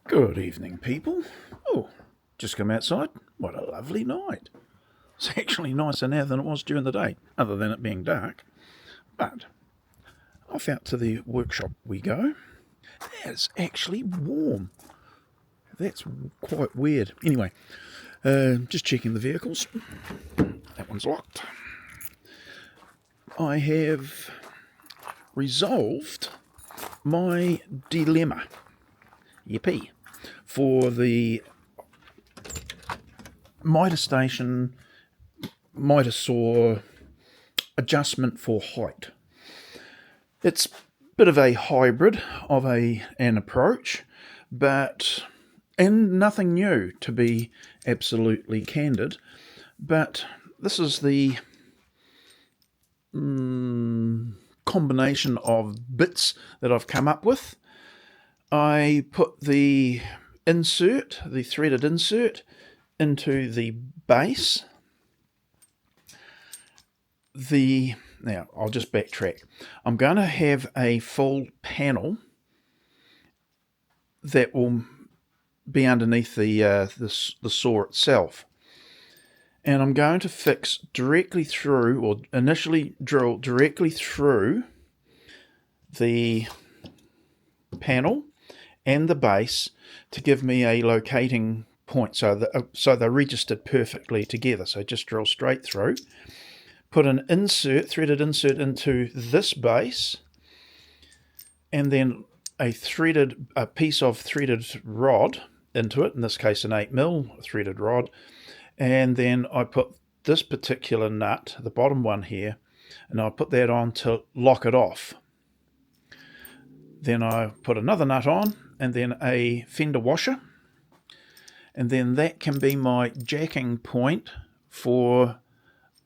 Good evening, people. Oh, just come outside. What a lovely night. It's actually nicer now than it was during the day, other than it being dark. But off out to the workshop we go. It's actually warm. That's quite weird. Anyway, just checking the vehicles. That one's locked. I have resolved my dilemma. Yippee. For the mitre station, mitre saw adjustment for height. It's a bit of a hybrid of an approach, and nothing new, to be absolutely candid. But this is the combination of bits that I've come up with. I put the threaded insert, into the base. Now, I'll just backtrack. I'm going to have a full panel that will be underneath the saw itself. And I'm going to fix directly through, or initially drill directly through the panel and the base to give me a locating point, so they're registered perfectly together. So just drill straight through, put an threaded insert into this base, and then a piece of threaded rod into it, in this case an 8mm threaded rod, and then I put this particular nut, the bottom one here, and I put that on to lock it off. Then I put another nut on, and then a fender washer, and then that can be my jacking point for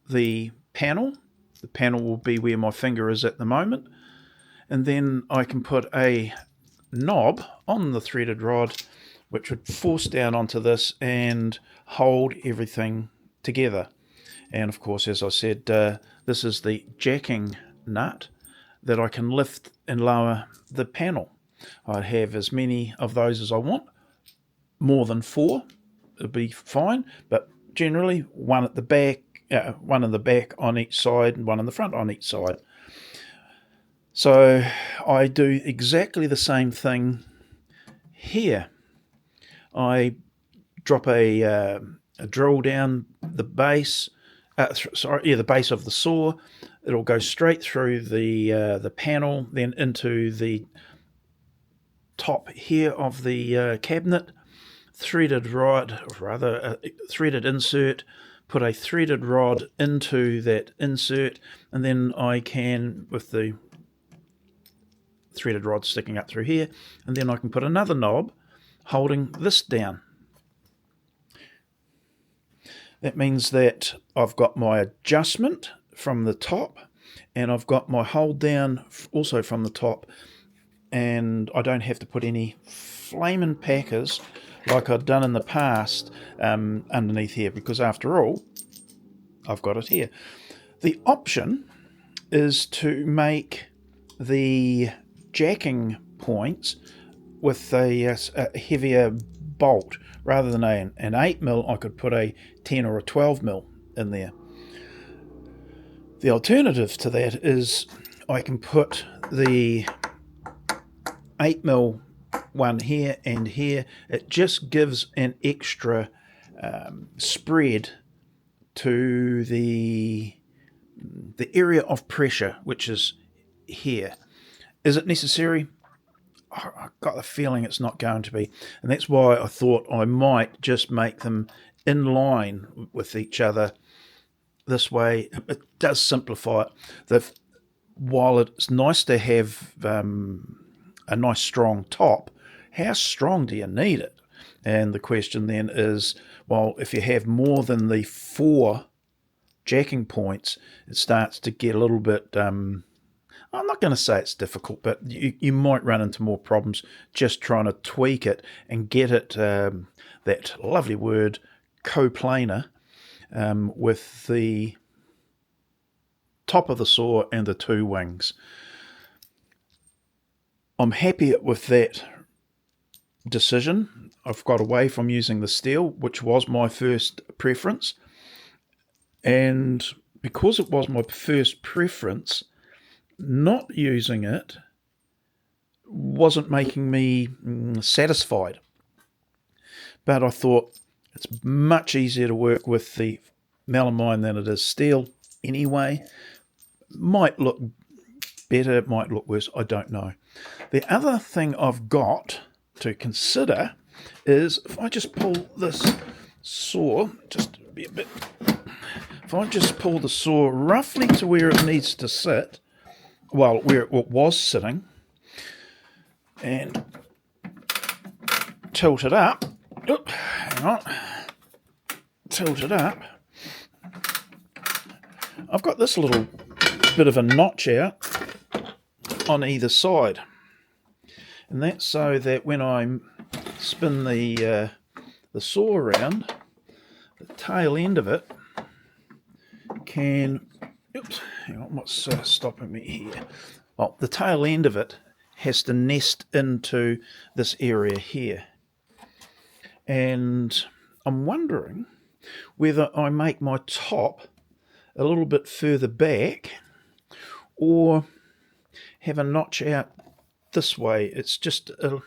the panel. The panel will be where my finger is at the moment, and then I can put a knob on the threaded rod which would force down onto this and hold everything together. And of course, as I said, this is the jacking nut that I can lift and lower the panel. I'd have as many of those as I want. More than 4 would be fine, but generally one at the back, one in the back on each side, and one in the front on each side. So I do exactly the same thing here. I drop a drill down the base, the base of the saw. It'll go straight through the panel, then into the top here of the cabinet. Threaded insert, put a threaded rod into that insert, and then I can, with the threaded rod sticking up through here, and then I can put another knob holding this down. That means that I've got my adjustment from the top, and I've got my hold down also from the top, and I don't have to put any flaming packers like I've done in the past underneath here, because after all, I've got it here. The option is to make the jacking points with a heavier bolt. Rather than an 8mm, I could put a 10 or a 12mm in there. The alternative to that is I can put the 8mm one here and here. It just gives an extra spread to the area of pressure, which is here. Is it necessary? I've got the feeling it's not going to be, and that's why I thought I might just make them in line with each other. This way it does simplify it. While it's nice to have a nice strong top, how strong do you need it? And the question then is, well, if you have more than the 4 jacking points, it starts to get a little bit, I'm not going to say it's difficult, but you might run into more problems just trying to tweak it and get it, that lovely word, coplanar, with the top of the saw and the 2 wings. I'm happy with that decision. I've got away from using the steel, which was my first preference. And because it was my first preference, not using it wasn't making me satisfied. But I thought it's much easier to work with the melamine than it is steel anyway. Might look better, it might look worse, I don't know. The other thing I've got to consider is if I just pull this saw, just be a bit, if I just pull the saw roughly to where it needs to sit, well, where it was sitting, and tilt it up, hang on, tilt it up, I've got this little bit of a notch out on either side, and that's so that when I spin the saw around, the tail end of it can, oops, hang on, what's stopping me here? Well, the tail end of it has to nest into this area here, and I'm wondering whether I make my top a little bit further back or have a notch out this way. It's just I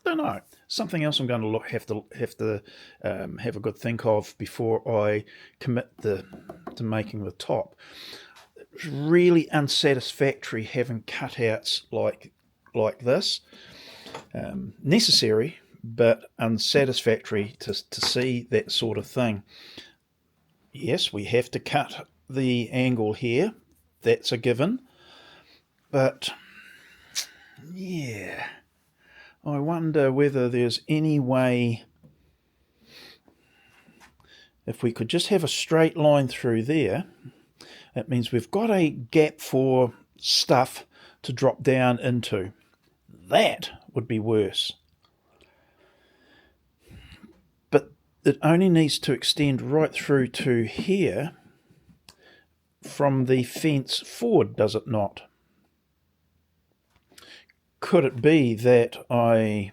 don't know, something else I'm going to have to have a good think of before I commit to making the top. It's really unsatisfactory having cutouts like this. Necessary, but unsatisfactory to see that sort of thing. Yes, we have to cut the angle here. That's a given. But yeah, I wonder whether there's any way, if we could just have a straight line through there, that means we've got a gap for stuff to drop down into. That would be worse. But it only needs to extend right through to here from the fence forward, does it not? Could it be that I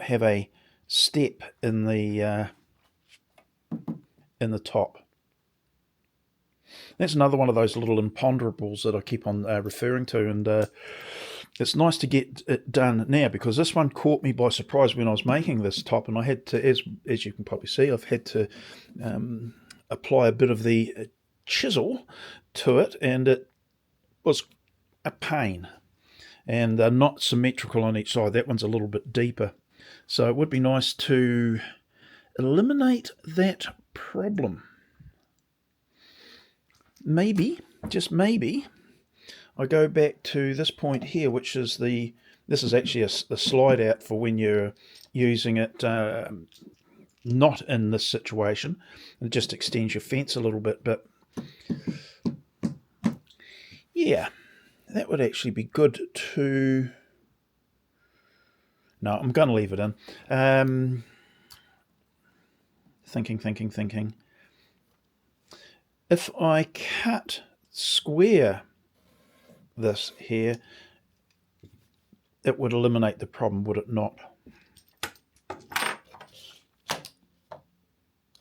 have a step in the top? That's another one of those little imponderables that I keep on referring to, and it's nice to get it done now, because this one caught me by surprise when I was making this top, and I had to, as you can probably see, I've had to apply a bit of the chisel to it, and it was a pain. And they're not symmetrical on each side. That one's a little bit deeper. So it would be nice to eliminate that problem. Maybe, just maybe, I go back to this point here, which is this is actually a slide out for when you're using it not in this situation. It just extends your fence a little bit, but yeah. That would actually be good to... No, I'm going to leave it in. Thinking. If I cut square this here, it would eliminate the problem, would it not?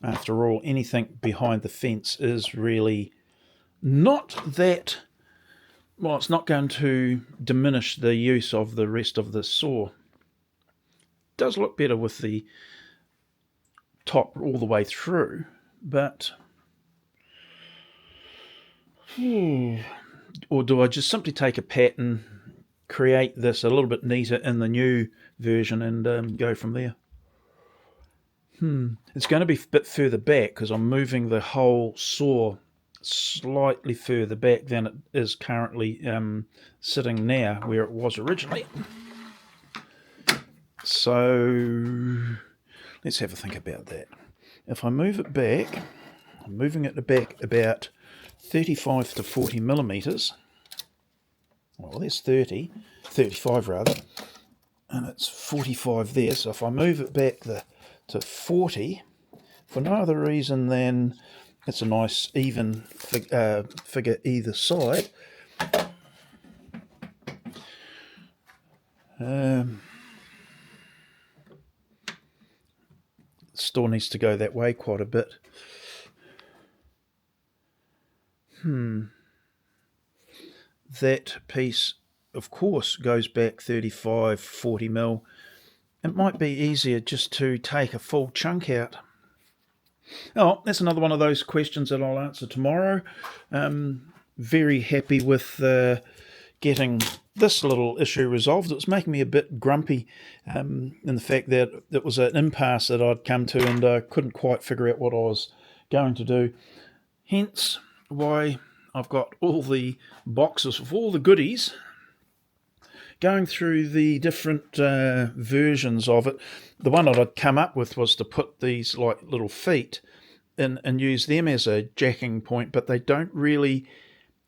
After all, anything behind the fence is really not that... Well, it's not going to diminish the use of the rest of the saw. It does look better with the top all the way through, but... Or do I just simply take a pattern, create this a little bit neater in the new version, and go from there? It's going to be a bit further back because I'm moving the whole saw slightly further back than it is currently sitting now, where it was originally. So let's have a think about that. If I move it back, I'm moving it back about 35 to 40 millimeters. Well, there's 35 rather, and it's 45 there. So if I move it back to 40, for no other reason than it's a nice even figure either side. Still needs to go that way quite a bit. That piece, of course, goes back 35, 40 mil. It might be easier just to take a full chunk out. Oh, that's another one of those questions that I'll answer tomorrow. Very happy with getting this little issue resolved. It was making me a bit grumpy in the fact that it was an impasse that I'd come to and I couldn't quite figure out what I was going to do. Hence why I've got all the boxes of all the goodies, going through the different versions of it. The one that I'd come up with was to put these like little feet in and use them as a jacking point, but they don't really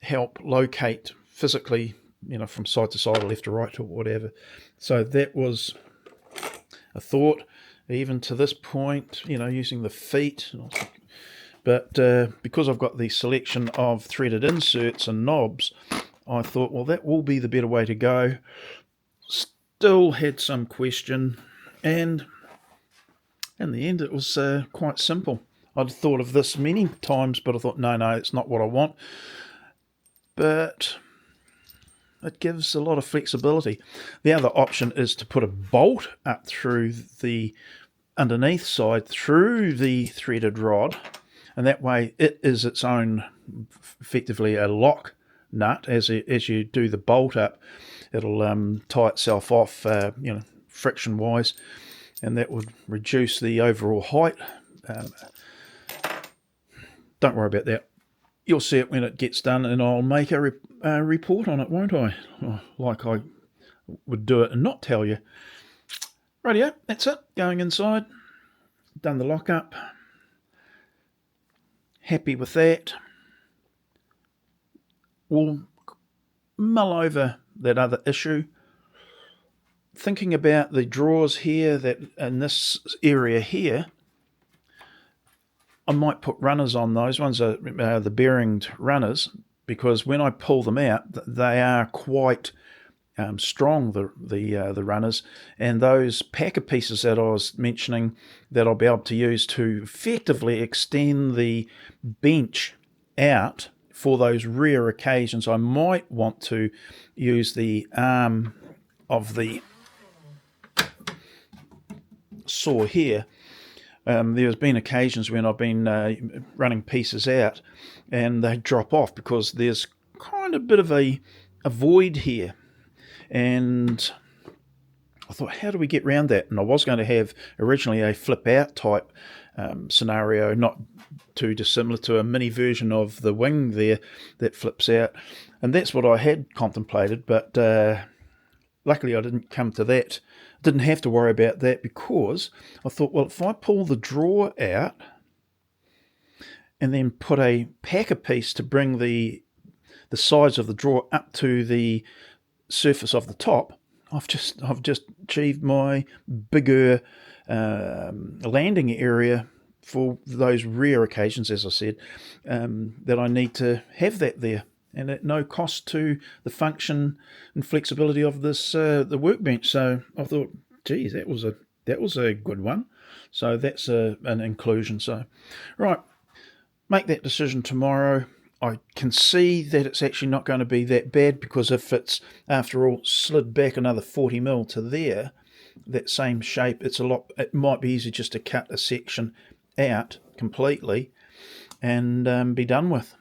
help locate physically, from side to side or left to right or whatever. So that was a thought, even to this point, using the feet. But because I've got the selection of threaded inserts and knobs, I thought, well, that will be the better way to go. Still had some question, and in the end it was quite simple. I'd thought of this many times, but I thought, no, it's not what I want. But it gives a lot of flexibility. The other option is to put a bolt up through the underneath side, through the threaded rod, and that way it is its own, effectively a lock nut. As you do the bolt up, it'll tie itself off, friction wise, and that would reduce the overall height. Don't worry about that. You'll see it when it gets done, and I'll make a report on it, won't I? Like I would do it and not tell you. Rightio, that's it. Going inside, done the lock up. Happy with that. We'll mull over that other issue. Thinking about the drawers here, that in this area here, I might put runners on those. Ones are the bearinged runners, because when I pull them out, they are quite strong, the runners, and those packer pieces that I was mentioning that I'll be able to use to effectively extend the bench out for those rare occasions. I might want to use the arm of the saw here. There's been occasions when I've been running pieces out and they drop off because there's kind of a bit of a void here. And I thought, how do we get around that? And I was going to have originally a flip out type scenario, not too dissimilar to a mini version of the wing there that flips out. And that's what I had contemplated, but luckily I didn't come to that. Didn't have to worry about that, because I thought, well, if I pull the drawer out and then put a packer piece to bring the sides of the drawer up to the surface of the top, I've just achieved my bigger landing area for those rare occasions, as I said, that I need to have that there, and at no cost to the function and flexibility of this the workbench. So I thought, geez, that was a good one. So that's an inclusion. So right, make that decision tomorrow. I can see that it's actually not going to be that bad, because if it's, after all, slid back another 40 mil to there, that same shape, it might be easy just to cut a section out completely and be done with.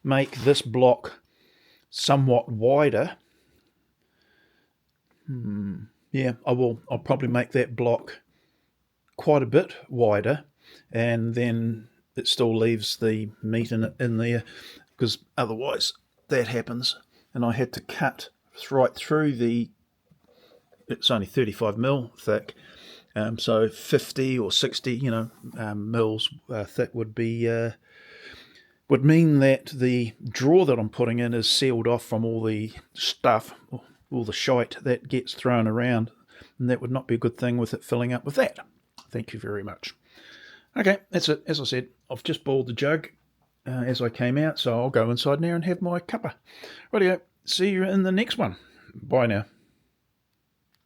Make this block somewhat wider. Yeah, I will. I'll probably make that block quite a bit wider, and then it still leaves the meat in there, because otherwise that happens. And I had to cut right through it's only 35 mil thick, so 50 or 60 mils thick would mean that the drawer that I'm putting in is sealed off from all the stuff, all the shite that gets thrown around, and that would not be a good thing with it filling up with that. Thank you very much. Okay, that's it. As I said, I've just boiled the jug as I came out, so I'll go inside now and have my cuppa. Rightio, see you in the next one. Bye now.